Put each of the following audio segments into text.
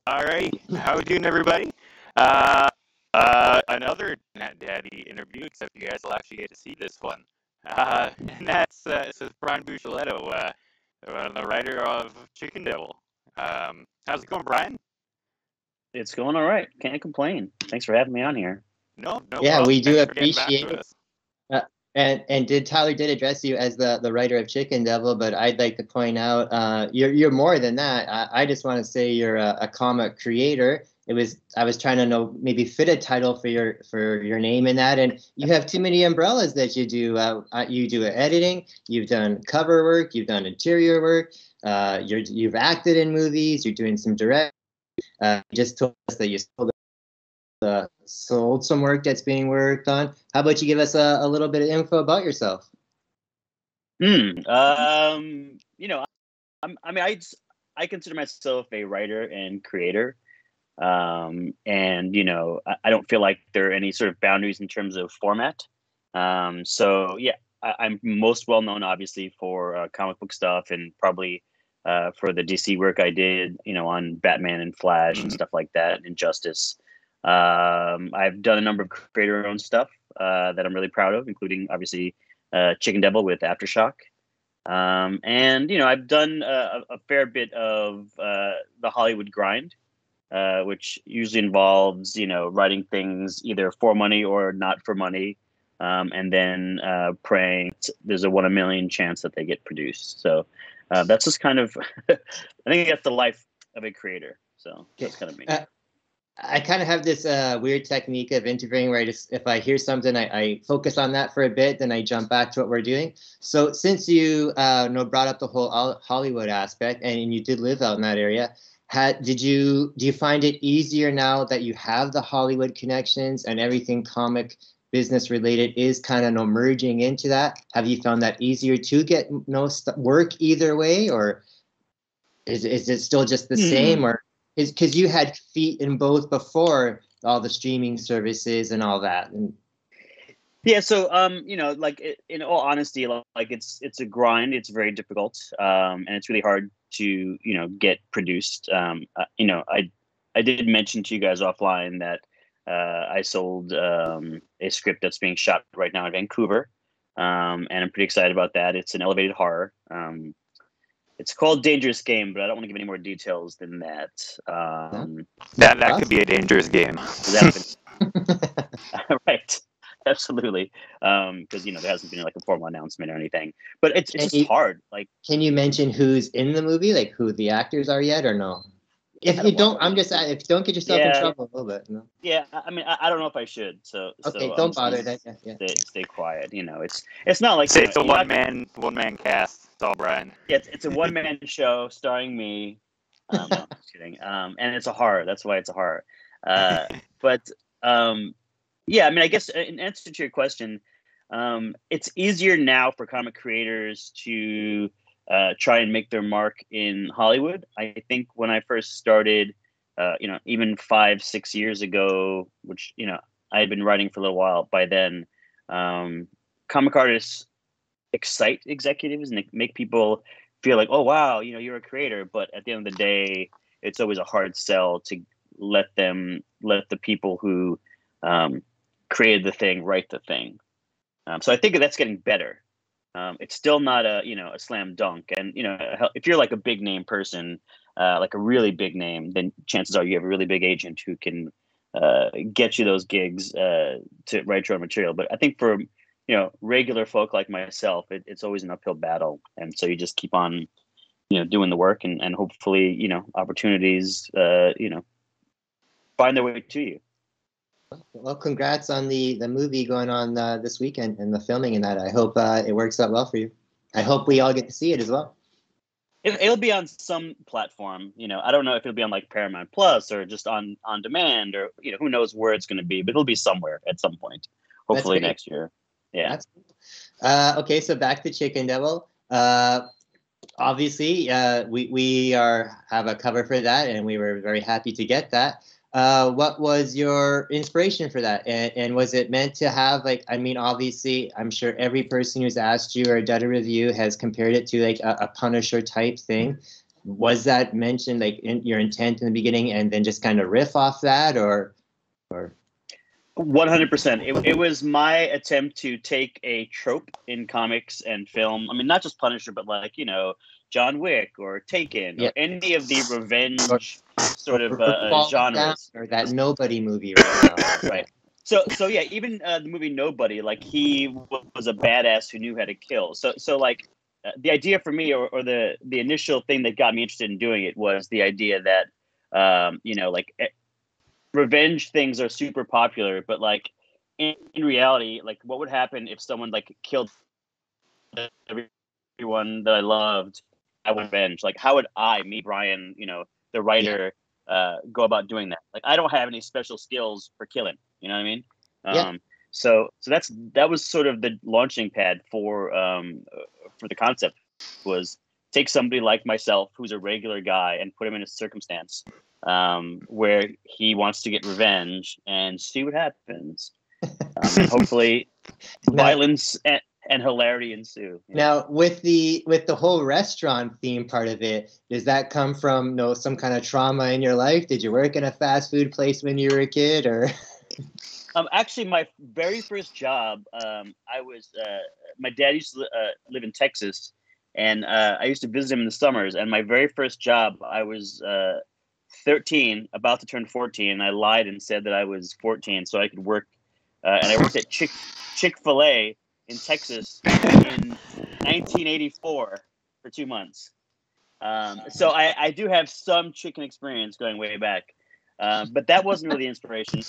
All right, how we doing, everybody? Another Nat Daddy interview, except you guys will actually get to see this one. And that's this is Brian Buccellato, the writer of Chicken Devil. How's it going, Brian? It's going all right. Can't complain. Thanks for having me on here. No Yeah, problem. we do Thanks for getting back appreciate to it. us. And did Tyler did address you as the writer of Chicken Devil, but I'd like to point out you're more than that. I just want to say you're a comic creator. I was trying to know maybe fit a title for your name in that, and you have too many umbrellas that you do. You do editing, you've done cover work, you've done interior work, you've acted in movies, you're doing some direct. You just told us that you sold some work that's being worked on. How about you give us a little bit of info about yourself? You know, I consider myself a writer and creator. And I don't feel like there are any sort of boundaries in terms of format. So yeah, I'm most well known obviously for comic book stuff and probably for the DC work I did, on Batman and Flash and stuff like that, and Justice. I've done a number of creator-owned stuff that I'm really proud of, including obviously Chicken Devil with Aftershock. And I've done a fair bit of the Hollywood grind, which usually involves writing things either for money or not for money, and then praying there's a 1 in a million chance that they get produced. So that's just kind of I think that's the life of a creator. So that's kind of me. I kind of have this weird technique of interviewing where if I hear something, I focus on that for a bit, then I jump back to what we're doing. So since you brought up the whole Hollywood aspect, and you did live out in that area, do you find it easier now that you have the Hollywood connections and everything comic business related is kind of merging into that? Have you found that easier to get work either way, or is it still just the same, or? Because you had feet in both before all the streaming services and all that. Yeah, so in all honesty, like it's a grind. It's very difficult, and it's really hard to get produced. I did mention to you guys offline that I sold a script that's being shot right now in Vancouver, and I'm pretty excited about that. It's an elevated horror. It's called Dangerous Game, but I don't want to give any more details than that. That could be a dangerous game. Right. Absolutely. Because there hasn't been like a formal announcement or anything. But it's just hard. Like, can you mention who's in the movie, like who the actors are yet, or no? If you don't, if you don't get yourself in trouble a little bit. No? Yeah, I mean, I don't know if I should. So okay, don't bother. Stay quiet. It's not like it's a one man cast. It's all Brian. Yeah, it's a 1-man show starring me. No, I'm just kidding. And it's a horror. That's why it's a horror. But yeah, I mean, I guess in answer to your question, it's easier now for comic creators to try and make their mark in Hollywood. I think when I first started, even 5-6 years ago, which I had been writing for a little while by then, comic artists excite executives and make people feel like, oh wow, you're a creator. But at the end of the day, it's always a hard sell to let the people who created the thing write the thing. So I think that's getting better. It's still not a slam dunk. And if you're like a big name person, like a really big name, then chances are you have a really big agent who can get you those gigs to write your own material. But I think for regular folk like myself, it's always an uphill battle, and so you just keep on doing the work, and hopefully opportunities find their way to you. Well, congrats on the movie going on this weekend and the filming and that. I hope it works out well for you. I hope we all get to see it as well. It'll be on some platform. I don't know if it'll be on like Paramount Plus or just on demand, or who knows where it's going to be, but it'll be somewhere at some point. Hopefully next year. Yeah. Okay, so back to Chicken Devil. Obviously, we have a cover for that, and we were very happy to get that. What was your inspiration for that? And was it meant to have obviously, I'm sure every person who's asked you or done a review has compared it to like a Punisher type thing. was that mentioned like in your intent in the beginning, and then just kind of riff off that, or? 100%. It was my attempt to take a trope in comics and film. I mean, not just Punisher, but like, you know, John Wick or Taken or any of the revenge sort of genres. Or that Nobody movie right now. Right. So yeah, even the movie Nobody, like he was a badass who knew how to kill. So like the idea for me, or the initial thing that got me interested in doing it was the idea that, you know, like revenge things are super popular, but like in reality, like what would happen if someone like killed everyone that I loved? I would revenge. Like how would me, Brian, you know, the writer, go about doing that? Like I don't have any special skills for killing. You know what I mean? So that was sort of the launching pad for the concept, was take somebody like myself who's a regular guy and put him in a circumstance where he wants to get revenge and see what happens. And hopefully violence and hilarity ensue. Now, with the whole restaurant theme part of it, does that come from some kind of trauma in your life? Did you work in a fast food place when you were a kid, or? Actually, my very first job, I was my dad used to live in Texas, and I used to visit him in the summers. And my very first job, I was 13, about to turn 14, and I lied and said that I was 14 so I could work. And I worked at Chick-fil-A in Texas in 1984 for 2 months. So I do have some chicken experience going way back. But that wasn't really the inspiration.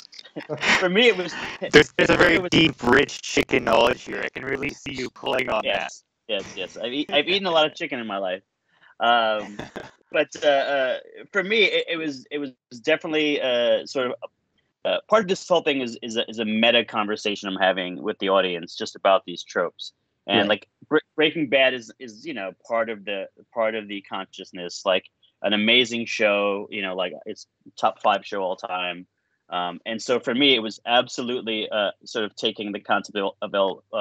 For me, it was... There's a very deep, rich chicken knowledge here. I can really see you pulling on that. Yes. I've eaten a lot of chicken in my life. But for me, it was definitely sort of... part of this whole thing is a meta conversation I'm having with the audience just about these tropes. And like Breaking Bad is you know part of the consciousness, like an amazing show, you know, like it's top 5 show all time. And so for me, it was absolutely sort of taking the concept of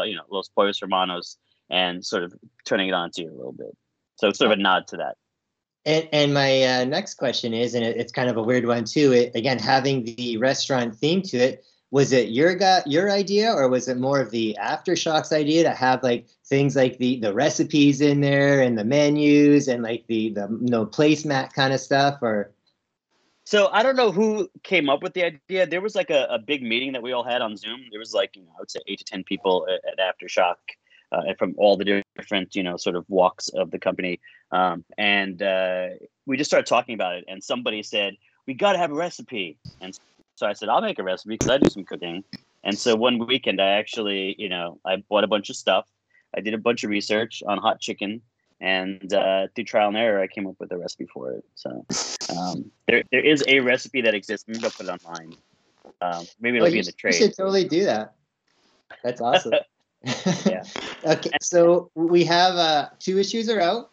you know, Los Pollos Hermanos and sort of turning it onto you a little bit. So it's sort of a nod to that. And my next question is, and it's kind of a weird one too, again, having the restaurant theme to it, was it your idea, or was it more of the Aftershocks idea to have like things like the recipes in there and the menus and like the placemat kind of stuff? Or so I don't know who came up with the idea. There was like a big meeting that we all had on Zoom. There was like, you know, I would say 8 to 10 people at Aftershock from all the different, you know, sort of walks of the company. And we just started talking about it, and somebody said, we got to have a recipe. And so I said, I'll make a recipe because I do some cooking. And so one weekend I actually, you know, I bought a bunch of stuff. I did a bunch of research on hot chicken, and through trial and error, I came up with a recipe for it. So there is a recipe that exists. Maybe I'll put it online. Maybe it'll be in the trade. You should totally do that. That's awesome. Yeah. Okay, so we have 2 issues are out.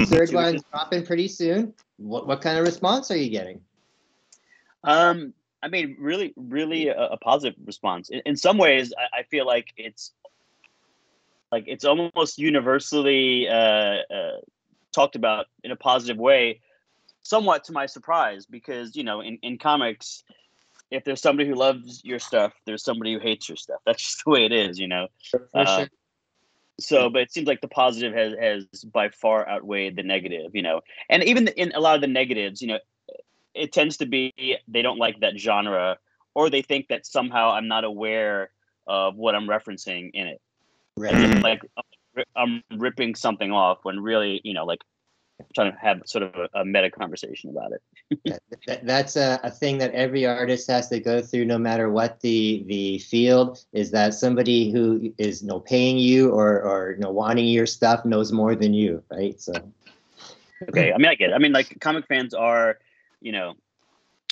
Third one's dropping pretty soon. What kind of response are you getting? I mean, really a positive response. In some ways, I feel like it's almost universally talked about in a positive way, somewhat to my surprise, because, you know, in comics, if there's somebody who loves your stuff, there's somebody who hates your stuff. That's just the way it is, you know. For sure. So, but it seems like the positive has by far outweighed the negative, you know. And even in a lot of the negatives, you know, it tends to be they don't like that genre, or they think that somehow I'm not aware of what I'm referencing in it. Right. Like I'm ripping something off when really, you know, like I'm trying to have sort of a meta conversation about it. That's a thing that every artist has to go through, no matter what the field, is that somebody who is paying you or wanting your stuff knows more than you, right? So okay, I mean, I get it. I mean, like comic fans are, you know,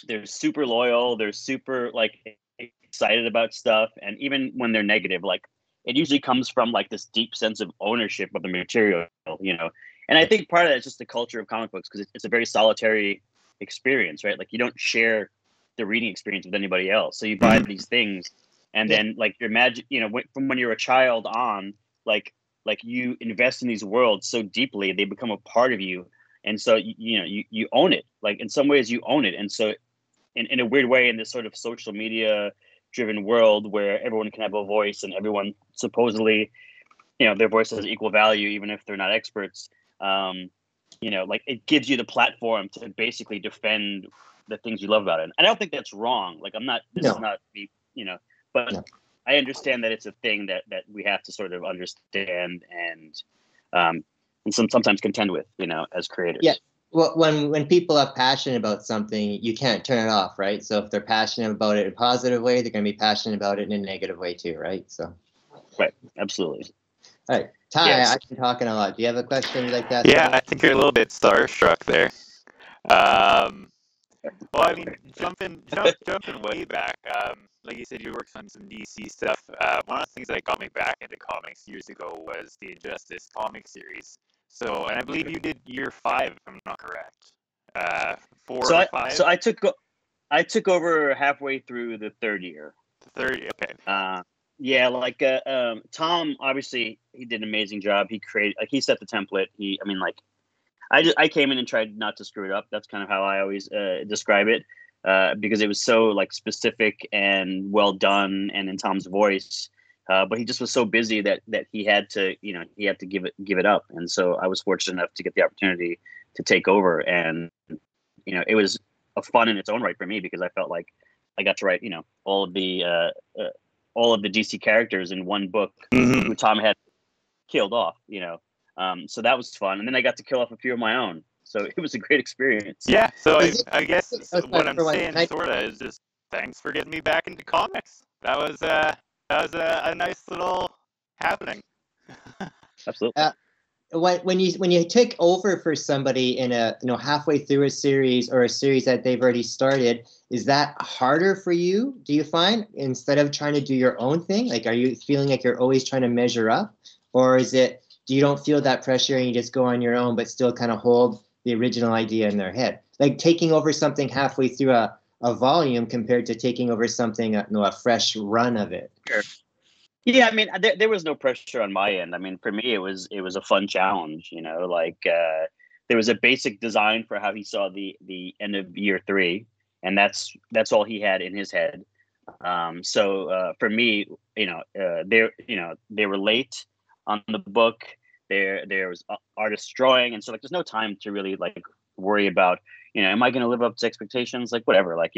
they're super loyal, they're super like excited about stuff, and even when they're negative, like it usually comes from like this deep sense of ownership of the material, you know. And I think part of that is just the culture of comic books, because it's a very solitary experience, right? Like you don't share the reading experience with anybody else. So you buy these things, and then like your magic, you know, from when you're a child on, like you invest in these worlds so deeply, they become a part of you. And so you own it. Like in some ways you own it. And so in a weird way, in this sort of social media driven world where everyone can have a voice and everyone supposedly, their voice has equal value, even if they're not experts. Like it gives you the platform to basically defend the things you love about it. And I don't think that's wrong. Like this is not the, but No. I understand that it's a thing that we have to sort of understand and sometimes contend with, as creators. Yeah. Well, when people are passionate about something, you can't turn it off, right? So if they're passionate about it in a positive way, they're going to be passionate about it in a negative way too, right? So. Right. Absolutely. All right, Ty, Yes. I've been talking a lot. Do you have a question you'd like to ask? Yeah, I think you're a little bit starstruck there. Well, I mean, jumping way back, like you said, you worked on some DC stuff. One of the things that got me back into comics years ago was the Injustice comic series. So, and I believe you did year 5, if I'm not correct. 4 or 5? So I took over halfway through the third year. The third, okay. Yeah, like Tom, obviously he did an amazing job. He created, like, he set the template. I came in and tried not to screw it up. That's kind of how I always describe it, because it was so like specific and well done and in Tom's voice. But he just was so busy that he had to give it up. And so I was fortunate enough to get the opportunity to take over, and it was a fun in its own right for me, because I felt like I got to write all of the DC characters in one book who Tom had killed off, so that was fun. And then I got to kill off a few of my own. So it was a great experience. Yeah, so I guess what I'm saying sort of is just thanks for getting me back into comics. That was a nice little happening. Absolutely. When you take over for somebody in a halfway through a series or a series that they've already started, is that harder for you, do you find, instead of trying to do your own thing? Like, are you feeling like you're always trying to measure up, or is it, do you don't feel that pressure and you just go on your own but still kind of hold the original idea in their head? Like taking over something halfway through a volume compared to taking over something, a fresh run of it. Sure. Yeah, I mean, there was no pressure on my end. I mean, for me, it was a fun challenge. Like there was a basic design for how he saw the end of year 3, and that's all he had in his head. So for me, they were late on the book. There was artist drawing, and so like there's no time to really like worry about am I going to live up to expectations? Like whatever. Like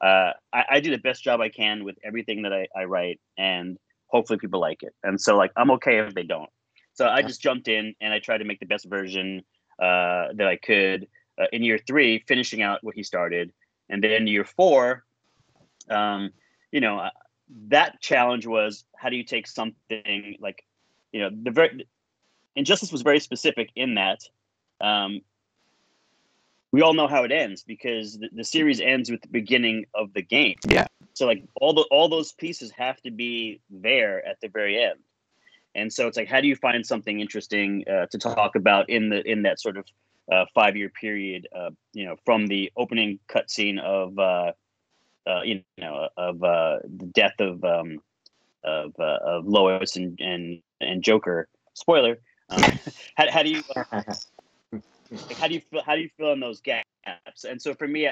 I do the best job I can with everything that I write, and hopefully people like it. And so like I'm okay if they don't. So I just jumped in and I tried to make the best version that I could in year 3, finishing out what he started. And then year 4, that challenge was, how do you take something like, Injustice was very specific in that we all know how it ends, because the series ends with the beginning of the game. Yeah. So like all those pieces have to be there at the very end. And so it's like, how do you find something interesting to talk about in that sort of 5-year period, from the opening cutscene of the death of Lois and Joker. Spoiler. How do you feel in those gaps? And so for me,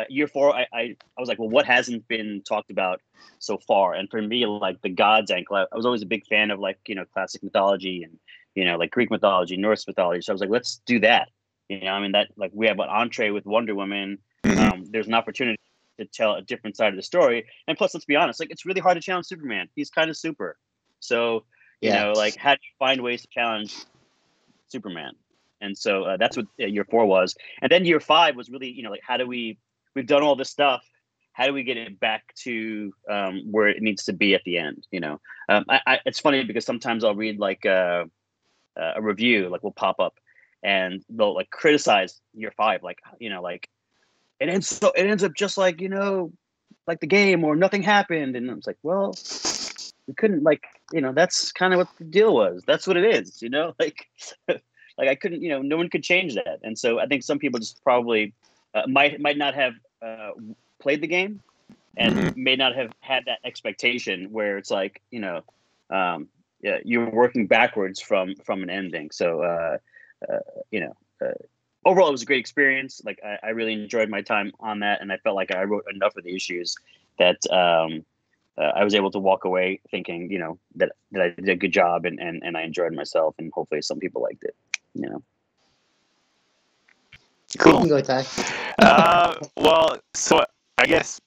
year 4, I was like, well, what hasn't been talked about so far? And for me, like the gods angle, I was always a big fan of like, classic mythology and, like Greek mythology, Norse mythology. So I was like, let's do that. That like we have an entree with Wonder Woman. There's an opportunity to tell a different side of the story. And plus, let's be honest, like it's really hard to challenge Superman. He's kind of super. So, like how do you find ways to challenge Superman? And so that's what year 4 was. And then year 5 was really, like, how do we've done all this stuff. How do we get it back to where it needs to be at the end? It's funny because sometimes I'll read like a review, like will pop up, and they'll like criticize year 5, like like it ends up just like like the game, or nothing happened, and it's like, well, we couldn't that's kind of what the deal was. That's what it is, like like I couldn't, no one could change that. And so I think some people just probably might not have played the game and may not have had that expectation where it's like, you're working backwards from an ending. So, overall, it was a great experience. Like I really enjoyed my time on that, and I felt like I wrote enough of the issues that I was able to walk away thinking, that I did a good job and I enjoyed myself, and hopefully some people liked it. You can go, Ty. Well, so I guess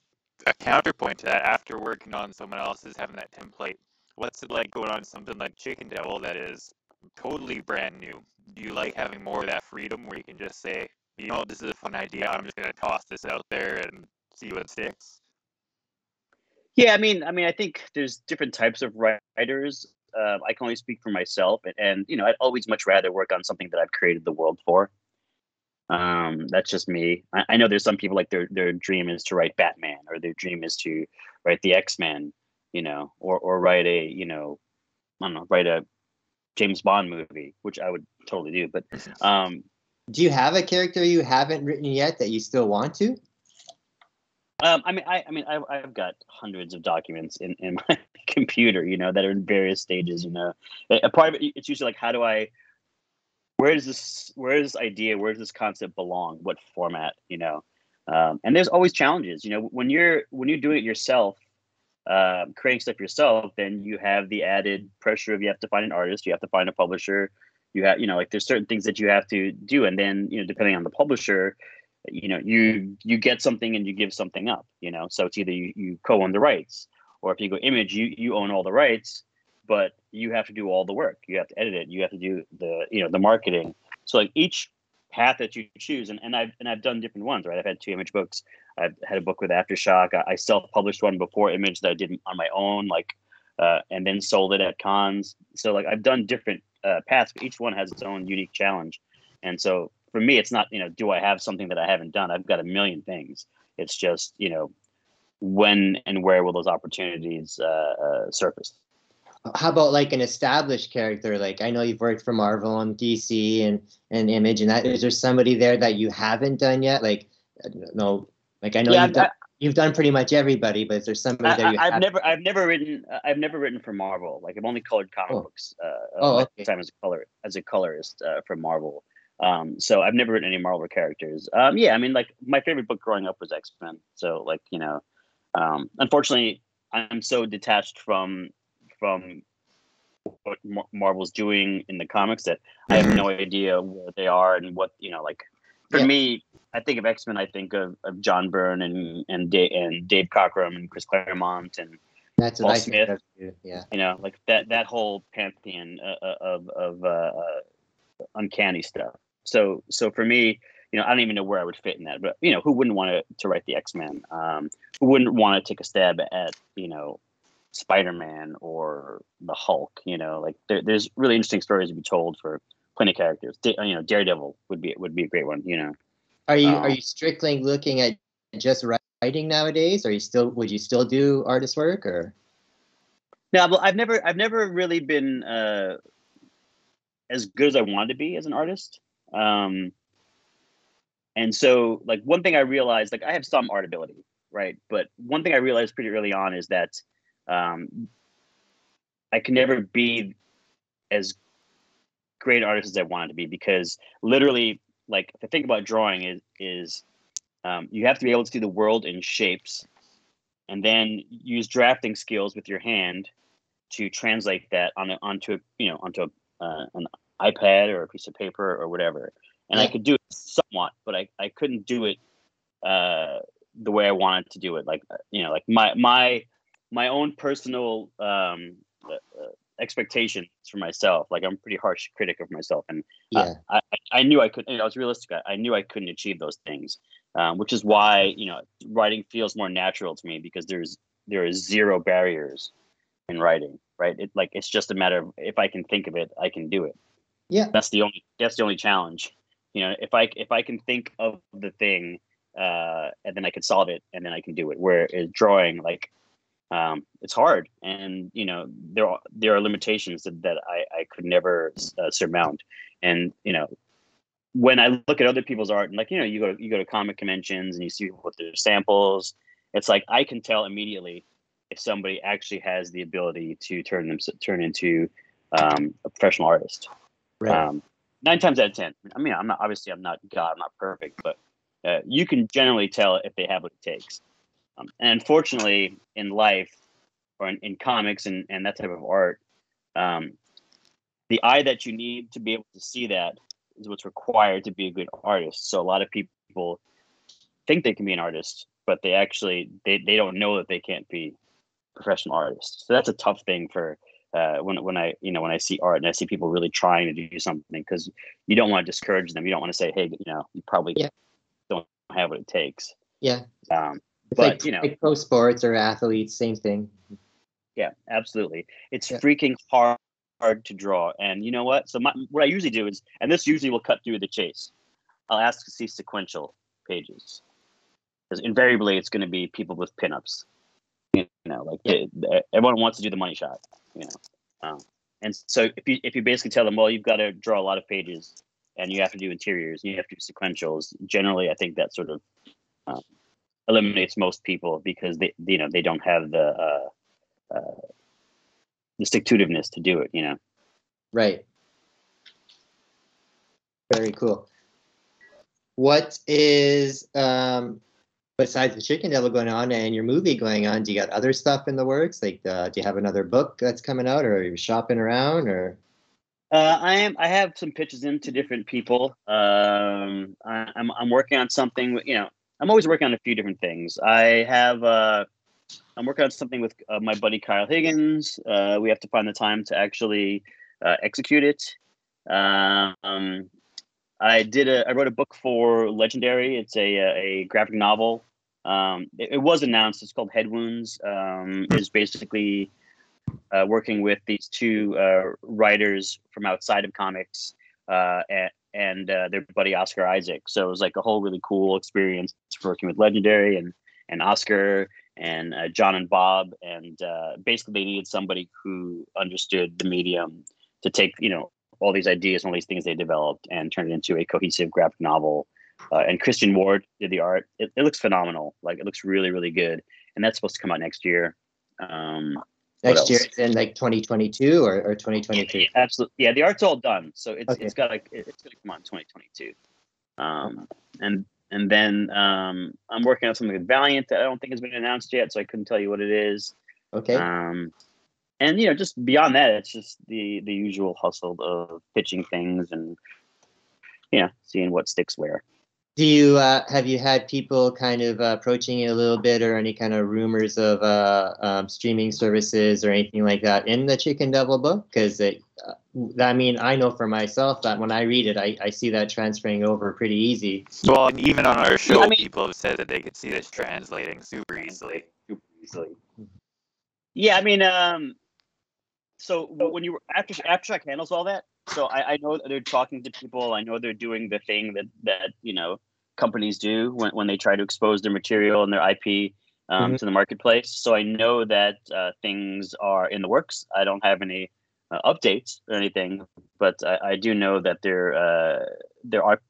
a counterpoint to that, after working on someone else's, having that template, what's it like going on something like Chicken Devil that is totally brand new? Do you like having more of that freedom where you can just say, this is a fun idea, I'm just going to toss this out there and see what sticks? Yeah, I think there's different types of writers. I can only speak for myself, and I'd always much rather work on something that I've created the world for. That's just me. I know there's some people like their dream is to write Batman, or their dream is to write the X-Men, or write a, I don't know, write a James Bond movie, which I would totally do. But do you have a character you haven't written yet that you still want to? I've got hundreds of documents in my computer, that are in various stages. A part of it, it's usually like, where does this idea, where does this concept belong? What format, and there's always challenges, when you're doing it yourself, creating stuff yourself, then you have the added pressure of, you have to find an artist, you have to find a publisher, you have, like there's certain things that you have to do. And then, depending on the publisher, you get something and you give something up, so it's either you co-own the rights, or if you go Image, you own all the rights, but you have to do all the work. You have to edit it. You have to do the marketing. So like each path that you choose, and I've done different ones, right? I've had 2 Image books. I've had a book with Aftershock. I self-published one before Image that I did on my own, and then sold it at cons. So like I've done different paths, but each one has its own unique challenge. And so for me, it's not, do I have something that I haven't done? I've got a million things. It's just, when and where will those opportunities surface? How about like an established character? Like, I know you've worked for Marvel and DC and Image, and that, is there somebody there that you haven't done yet? Like, I don't know, like I know you've done pretty much everybody, but is there somebody there I've never written for Marvel. Like I've only colored comic books. Okay. Time as a colorist for Marvel. So I've never written any Marvel characters. Like my favorite book growing up was X-Men. So like, unfortunately, I'm so detached from what Marvel's doing in the comics that I have no idea where they are and what, like for me, I think of X-Men, I think of John Byrne and Dave Cockrum and Chris Claremont and that's Paul Smith. Yeah. Like that whole pantheon of uncanny stuff. So for me, I don't even know where I would fit in that, but who wouldn't want to write the X-Men? Who wouldn't want to take a stab at, Spider-Man or the Hulk? Like there's really interesting stories to be told for plenty of characters. Daredevil would be a great one. Are you strictly looking at just writing nowadays? Would you still do artist work, or? No, well, I've never really been as good as I wanted to be as an artist. And so like one thing I realized, like I have some art ability, right? But one thing I realized pretty early on is that I can never be as great an artist as I wanted to be, because literally, like if I think about drawing is you have to be able to see the world in shapes, and then use drafting skills with your hand to translate that onto an iPad or a piece of paper or whatever. And I could do it somewhat, but I couldn't do it the way I wanted to do it. Like like my own personal expectations for myself. Like I'm a pretty harsh critic of myself, and I knew I could. I was realistic. I knew I couldn't achieve those things, which is why writing feels more natural to me, because there is zero barriers in writing. Right? It's just a matter of, if I can think of it, I can do it. Yeah, that's the only challenge. If I can think of the thing, and then I can solve it, and then I can do it. Whereas drawing, like, it's hard, and there are limitations that I could never surmount. And when I look at other people's art, and like you go to comic conventions and you see what their samples, it's like I can tell immediately if somebody actually has the ability to turn into a professional artist. Right. 9 times out of 10. I mean, I'm not God, I'm not perfect, but you can generally tell if they have what it takes. And unfortunately, in life or in comics and that type of art, the eye that you need to be able to see that is what's required to be a good artist. So a lot of people think they can be an artist, but they actually they don't know that they can't be professional artists. So that's a tough thing for when I see art and I see people really trying to do something, because you don't want to discourage them. You don't want to say, hey, you probably don't have what it takes. Yeah. It's but like pro sports or athletes, same thing. Yeah, absolutely. It's freaking hard to draw. And you know what? So what I usually do is, and this usually will cut through the chase, I'll ask to see sequential pages, because invariably it's going to be people with pinups. Everyone wants to do the money shot. And so if you basically tell them, well, you've got to draw a lot of pages, and you have to do interiors, and you have to do sequentials. Generally, I think that sort of eliminates most people, because they don't have the stick-to-itiveness to do it. Right. Very cool. What is besides the Chicken Devil going on and your movie going on? Do you got other stuff in the works? Like, do you have another book that's coming out, or are you shopping around, or? I have some pitches into different people. I'm working on something. I'm always working on a few different things. I'm working on something with my buddy Kyle Higgins. We have to find the time to actually execute it. I wrote a book for Legendary. It's a graphic novel. It was announced. It's called Head Wounds. Is basically working with these two writers from outside of comics and their buddy Oscar Isaac. So it was like a whole really cool experience working with Legendary and Oscar and John and Bob. And basically they needed somebody who understood the medium to take, all these ideas and all these things they developed and turn it into a cohesive graphic novel. And Christian Ward did the art. It looks phenomenal. Like, it looks really, really good. And that's supposed to come out next year. Next year, in like 2022 or 2023? Yeah, absolutely. Yeah, the art's all done. So it's going to come out in 2022. And then I'm working on something with Valiant that I don't think has been announced yet, so I couldn't tell you what it is. Okay. And just beyond that, it's just the usual hustle of pitching things and seeing what sticks where. Do you have you had people kind of approaching you a little bit, or any kind of rumors of streaming services or anything like that in the Chicken Devil book? Because I know for myself that when I read it, I see that transferring over pretty easy. Well, and even on our show, people have said that they could see this translating super easily. Yeah, so when you were Aftershock handles all that, so I know they're talking to people. I know they're doing the thing that companies do when they try to expose their material and their IP to the marketplace. So I know that things are in the works. I don't have any updates or anything, but I do know that there are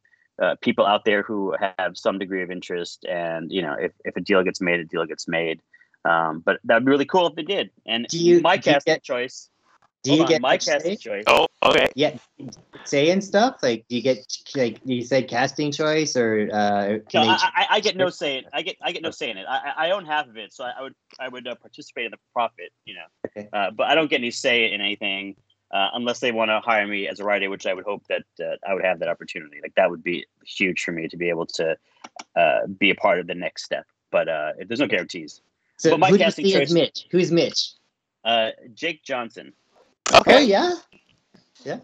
people out there who have some degree of interest. And if a deal gets made, a deal gets made. But that'd be really cool if they did. And my casting choice. Do you get my casting choice? Oh, okay. Yeah, say and stuff. Like, do you get, like you said, casting choice, or no? I get no say. I get no say in it. I own half of it, so I would participate in the profit. Okay. But I don't get any say in anything unless they want to hire me as a writer, which I would hope that I would have that opportunity. Like, that would be huge for me to be able to be a part of the next step. But there's no guarantees. So but my who casting do you see choice, as Mitch? Who's Mitch? Jake Johnson. Okay. Oh, yeah. Yeah.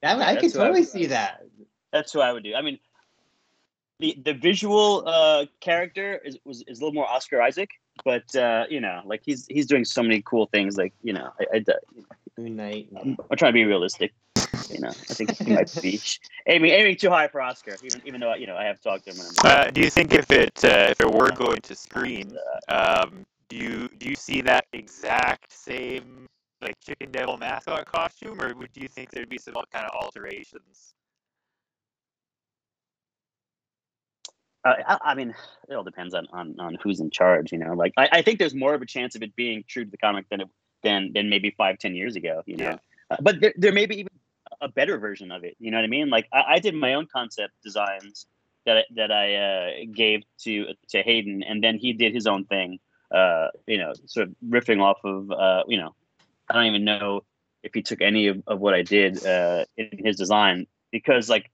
I could totally see that. That's who I would do. I mean, the visual character is a little more Oscar Isaac, but like he's doing so many cool things. Like Moon Knight. I'm trying to be realistic. I think he might be aiming too high for Oscar, even though I have talked to him. Do you think if it were going to screen, do you see that exact same like Chicken Devil mascot costume, or do you think there'd be some kind of alterations? I mean, it all depends on who's in charge. Like I think there's more of a chance of it being true to the comic than maybe 5-10 years ago. Yeah. But there may be even a better version of it. You know what I mean? Like I did my own concept designs that I gave to Hayden, and then he did his own thing. Sort of riffing off of I don't even know if he took any of what I did in his design, because like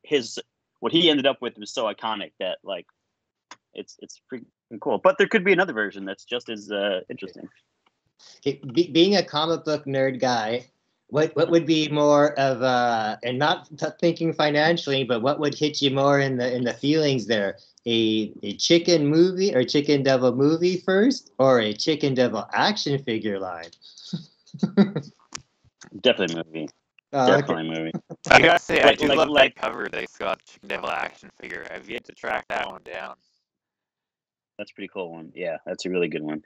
what he ended up with was so iconic that like it's freaking cool. But there could be another version that's just as interesting. Being a comic book nerd guy, what would be more of and not thinking financially, but what would hit you more in the feelings there? A Chicken movie or Chicken Devil movie first, or a Chicken Devil action figure line? Definitely movie. Oh, Definitely okay. movie. I gotta say, I Like- do like- love like- that cover that Scott Chicken Devil action figure. I've yet to track that one down. That's a pretty cool one. Yeah, that's a really good one.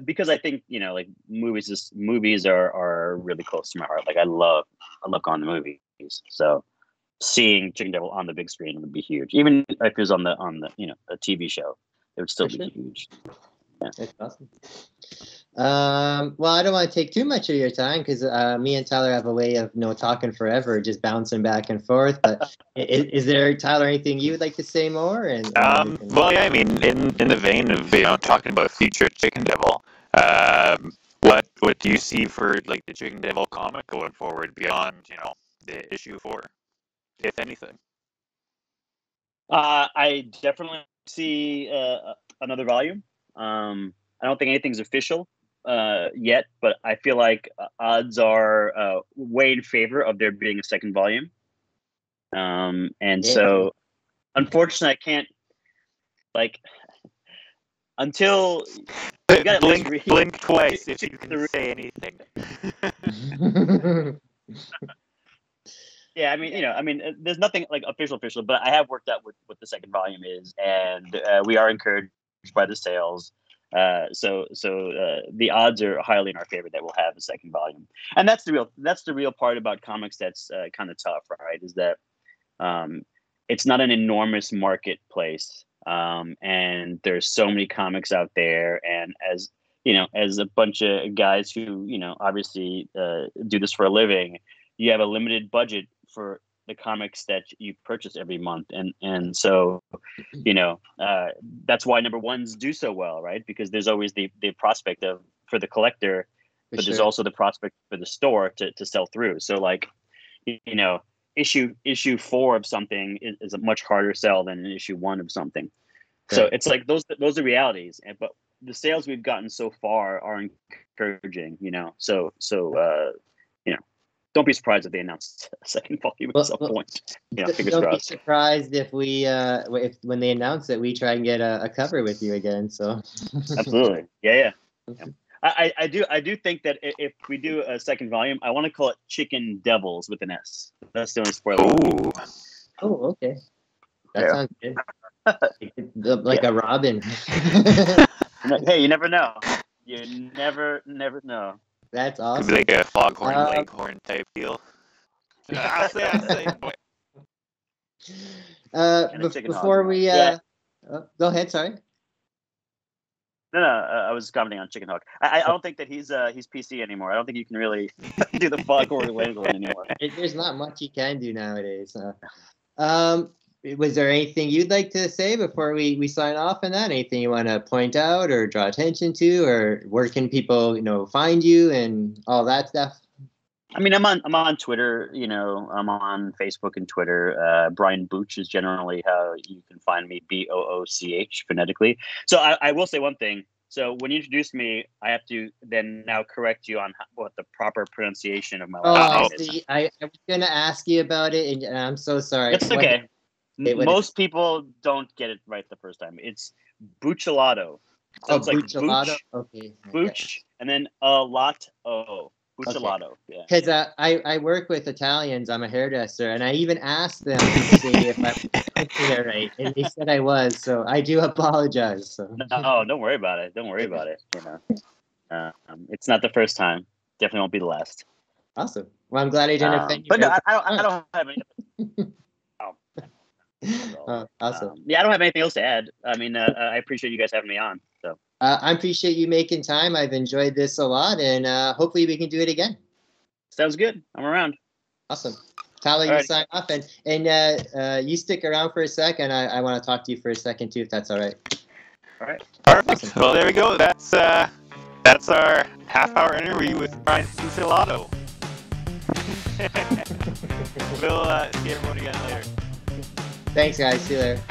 Because I think like movies are really close to my heart. Like I love going to movies. So seeing Chicken Devil on the big screen would be huge. Even if it was on the a TV show, it would still For be sure. huge. That's awesome. Well, I don't want to take too much of your time because me and Tyler have a way of talking forever, just bouncing back and forth. But is there, Tyler, anything you would like to say more? Well, yeah, I mean, in the vein of talking about future Chicken Devil, what do you see for like the Chicken Devil comic going forward beyond the issue 4, if anything? I definitely see another volume. I don't think anything's official yet, but I feel like odds are way in favor of there being a second volume. So, unfortunately, I can't until you gotta blink twice if you can say anything. Yeah, I mean, there's nothing like official, but I have worked out what the second volume is, and we are encouraged by the sales. So the odds are highly in our favor that we'll have a second volume, and that's the real part about comics that's kind of tough, right? Is that it's not an enormous marketplace, and there's so many comics out there, and as a bunch of guys who obviously do this for a living, you have a limited budget for the comics that you purchase every month, and so that's why number ones do so well, right? Because there's always the prospect for the collector, but there's also the prospect for the store to sell through. So like issue 4 of something is a much harder sell than an issue 1 of something. Right. So it's like those are realities, but the sales we've gotten so far are encouraging, so don't be surprised if they announce a second volume at some point. Fingers don't crossed. be surprised if when they announce it, we try and get a cover with you again. So absolutely, yeah. I do think that if we do a second volume, I want to call it Chicken Devils with an S. That's the only spoiler. Ooh. Oh, okay. That sounds good. Like a Robin. Hey, you never know. You never know. That's awesome. Could be like a foghorn leghorn type deal. I say, boy. Before we go ahead. Sorry. No, I was commenting on Chicken Hawk. I don't think that he's PC anymore. I don't think you can really do the foghorn leghorn anymore. There's not much you can do nowadays. Was there anything you'd like to say before we sign off on that? Anything you want to point out or draw attention to, or where can people find you and all that stuff? I mean, I'm on Twitter. I'm on Facebook and Twitter. Brian Buccellato is generally how you can find me. Booch phonetically. So I will say one thing. So when you introduce me, I have to then now correct you on what the proper pronunciation of my last name is. I was going to ask you about it, and I'm so sorry. It's okay. Most people don't get it right the first time. It's Buccellato. So it's like Buccellato? Okay. Bucce, and then a lot o. Buccellato. Okay. Because I work with Italians. I'm a hairdresser, and I even asked them to see if I was pronouncing it right, and they said I was. So I do apologize. So. No, don't worry about it. Don't worry about it. It's not the first time. Definitely won't be the last. Awesome. Well, I'm glad I didn't offend you. But no, I don't have any. Awesome. I don't have anything else to add. I mean, I appreciate you guys having me on. So I appreciate you making time. I've enjoyed this a lot, and hopefully we can do it again. Sounds good. I'm around. Awesome. Tyler, you Alright. sign off, and you stick around for a second. I want to talk to you for a second too, if that's all right. All right. Perfect. Awesome. Well, there we go. That's our half-hour interview with Brian Buccellato. We'll see everyone again later. Thanks, guys. See you later.